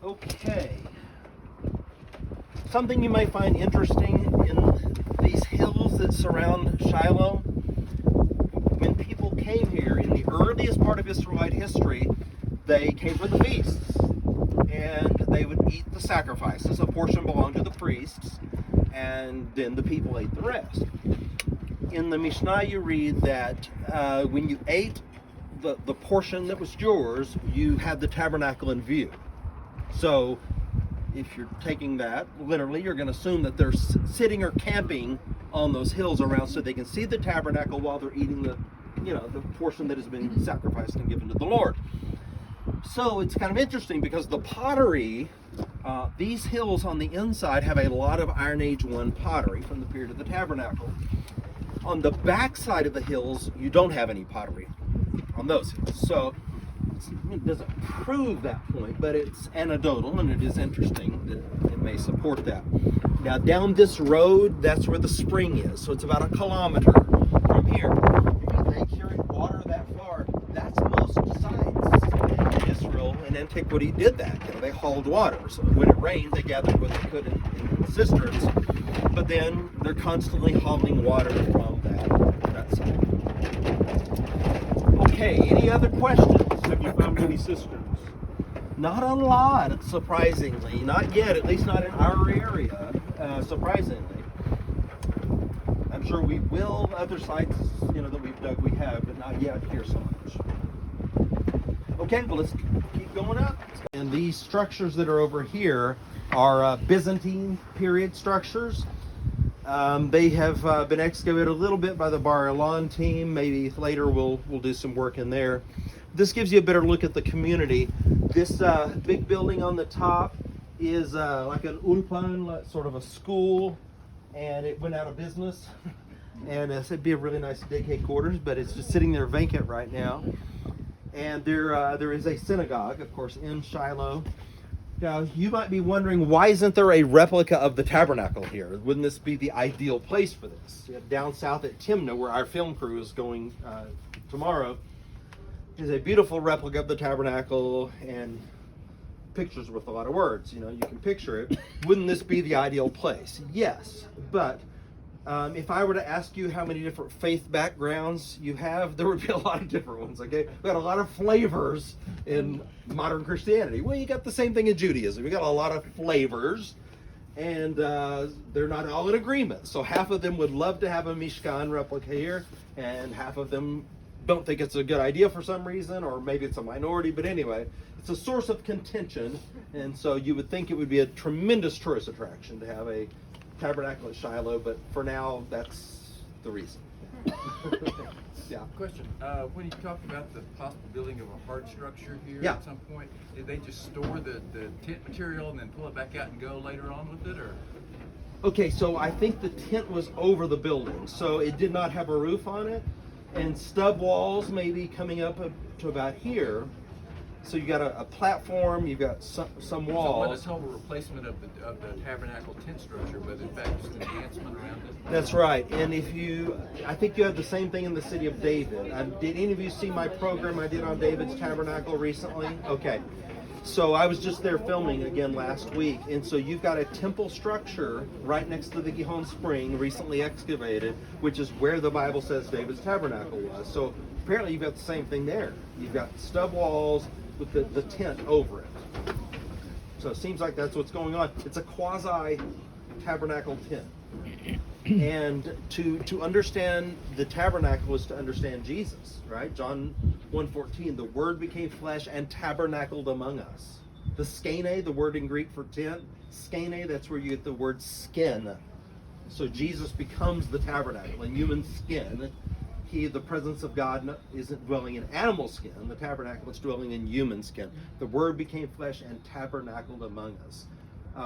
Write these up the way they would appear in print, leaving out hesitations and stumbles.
Okay. Something you may find interesting in these hills that surround Shiloh. When people came here in the earliest part of Israelite history, they came for the feasts. And they would eat the sacrifices. A portion belonged to the priests, and then the people ate the rest. In the Mishnah, you read that when you ate the portion that was yours, you had the tabernacle in view. So if you're taking that literally, you're going to assume that they're sitting or camping on those hills around so they can see the tabernacle while they're eating the portion that has been sacrificed and given to the Lord. So it's kind of interesting because the pottery, these hills on the inside have a lot of Iron Age 1 pottery from the period of the tabernacle. On the back side of the hills, you don't have any pottery on those hills. So it doesn't prove that point, but it's anecdotal and it is interesting that it may support that. Now down this road, that's where the spring is. So it's about 1 kilometer from here. They carried water that far. That's most sites in Israel in antiquity did that. They hauled water. So when it rained, they gathered what they could in cisterns. But then they're constantly hauling water from that side. Okay, any other questions? Have you found any cisterns? Not a lot, surprisingly. Not yet, at least not in our area, surprisingly. I'm sure we will. Other sites, that we've dug, we have, but not yet here so much. Okay, well, let's keep going up. And these structures that are over here are Byzantine period structures. They have been excavated a little bit by the Bar Ilan team. Maybe later we'll do some work in there. This gives you a better look at the community. This big building on the top is like an ulpan, sort of a school, and it went out of business. And it'd be a really nice daycare quarters, but it's just sitting there vacant right now. And there is a synagogue, of course, in Shiloh. Now, you might be wondering, why isn't there a replica of the tabernacle here? Wouldn't this be the ideal place for this? Down south at Timnah, where our film crew is going tomorrow, is a beautiful replica of the tabernacle, and pictures worth a lot of words. You can picture it. Wouldn't this be the ideal place? Yes, but if I were to ask you how many different faith backgrounds you have, there would be a lot of different ones, okay? We got a lot of flavors in modern Christianity. Well, you got the same thing in Judaism. We got a lot of flavors, and they're not all in agreement. So half of them would love to have a Mishkan replica here, and half of them don't think it's a good idea for some reason, or maybe it's a minority, but anyway, it's a source of contention, and so you would think it would be a tremendous tourist attraction to have a tabernacle at Shiloh, but for now, that's the reason. Yeah. Question, when you talked about the possible building of a hard structure here Yeah. at some point, did they just store the tent material and then pull it back out and go later on with it, or? Okay, so I think the tent was over the building, so it did not have a roof on it, and stub walls maybe coming up to about here. So you got a platform, you've got some walls. So it wasn't a total replacement of the tabernacle tent structure, but in fact just an enhancement around it? That's right. And I think you have the same thing in the city of David. Did any of you see my program I did on David's tabernacle recently? Okay. So I was just there filming again last week, and so you've got a temple structure right next to the Gihon Spring, recently excavated, which is where the Bible says David's tabernacle was. So apparently you've got the same thing there. You've got stub walls with the tent over it. So it seems like that's what's going on. It's a quasi-tabernacle tent. And to understand the tabernacle is to understand Jesus, right? John 1:14, the Word became flesh and tabernacled among us. The skene, the word in Greek for tent, skene, that's where you get the word skin. So Jesus becomes the tabernacle in human skin. The presence of God isn't dwelling in animal skin. The tabernacle is dwelling in human skin. The Word became flesh and tabernacled among us.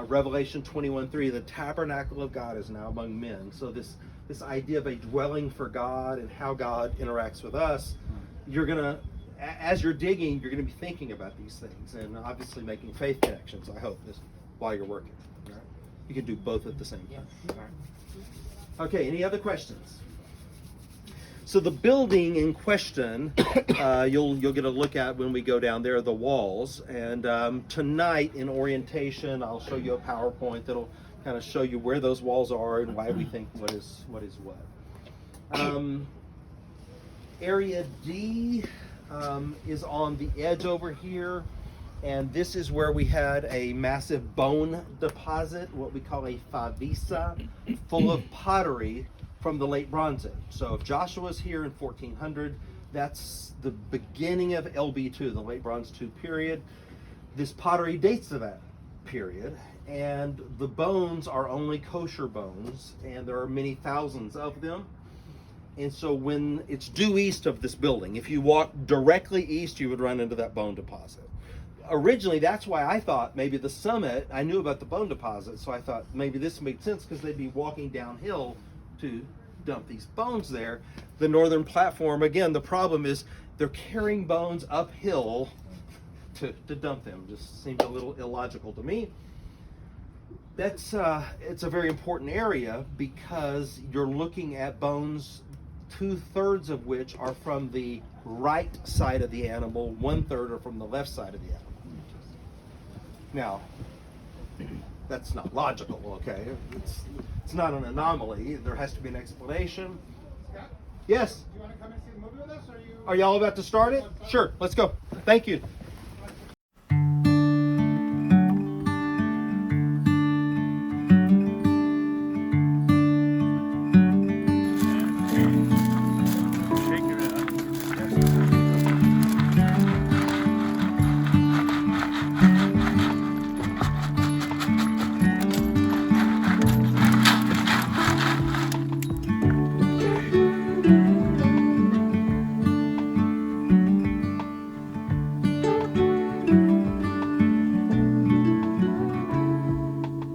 Revelation 21:3, the tabernacle of God is now among men. So this idea of a dwelling for God and how God interacts with us, as you're digging, you're going to be thinking about these things and obviously making faith connections, I hope, while you're working. All right? You can do both at the same time. All right. Okay, any other questions? So the building in question, you'll get a look at when we go down there, the walls. And tonight in orientation, I'll show you a PowerPoint that'll kind of show you where those walls are and why we think what is what. Area D is on the edge over here, and this is where we had a massive bone deposit, what we call a favisa, full of pottery from the late Bronze Age. So if Joshua's here in 1400, that's the beginning of LB2, the late Bronze II period. This pottery dates to that period, and the bones are only kosher bones, and there are many thousands of them. And so when it's due east of this building, if you walk directly east, you would run into that bone deposit. Originally, that's why I thought maybe the summit, I knew about the bone deposit, so I thought maybe this made sense because they'd be walking downhill to dump these bones there. The northern platform, again, the problem is they're carrying bones uphill to dump them. Just seems a little illogical to me. That's it's a very important area because you're looking at bones, 2/3 of which are from the right side of the animal, 1/3 are from the left side of the animal. Now, that's not logical, okay? It's not an anomaly. There has to be an explanation. Scott, Yes? do you want to come and see the movie with us, or Are y'all about to start it? Sure, let's go. Thank you.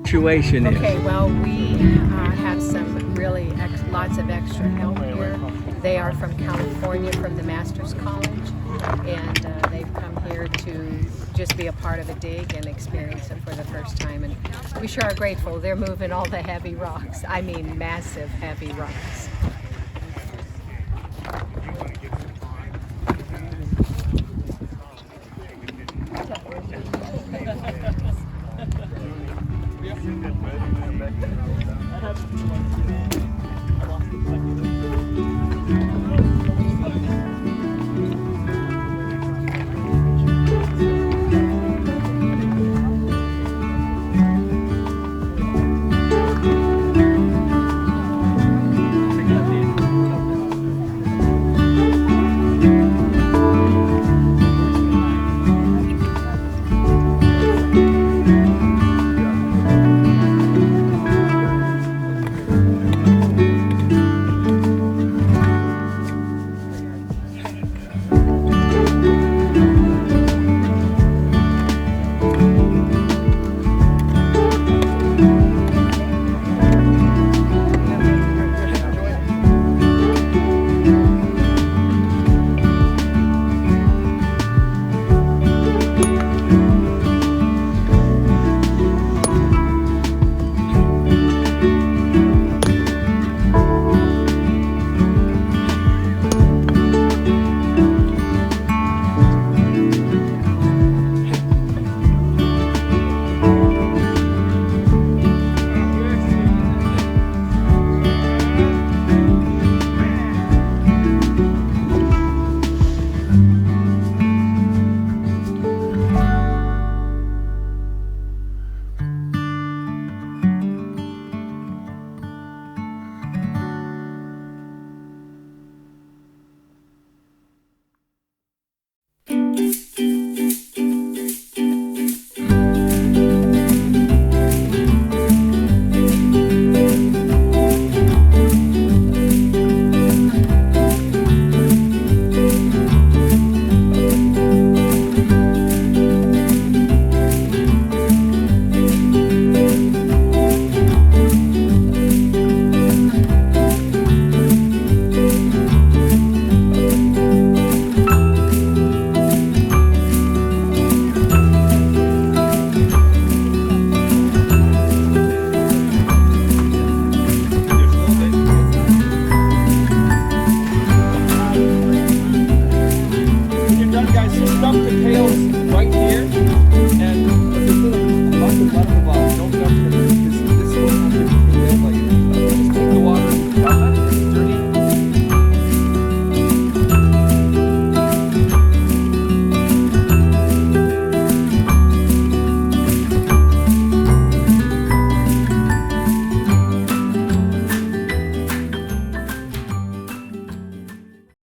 Situation is. Okay, well, we have some really lots of extra help here. They are from California, from the Master's College, and they've come here to just be a part of a dig and experience it for the first time. And we sure are grateful. They're moving all the heavy rocks. I mean, massive heavy rocks.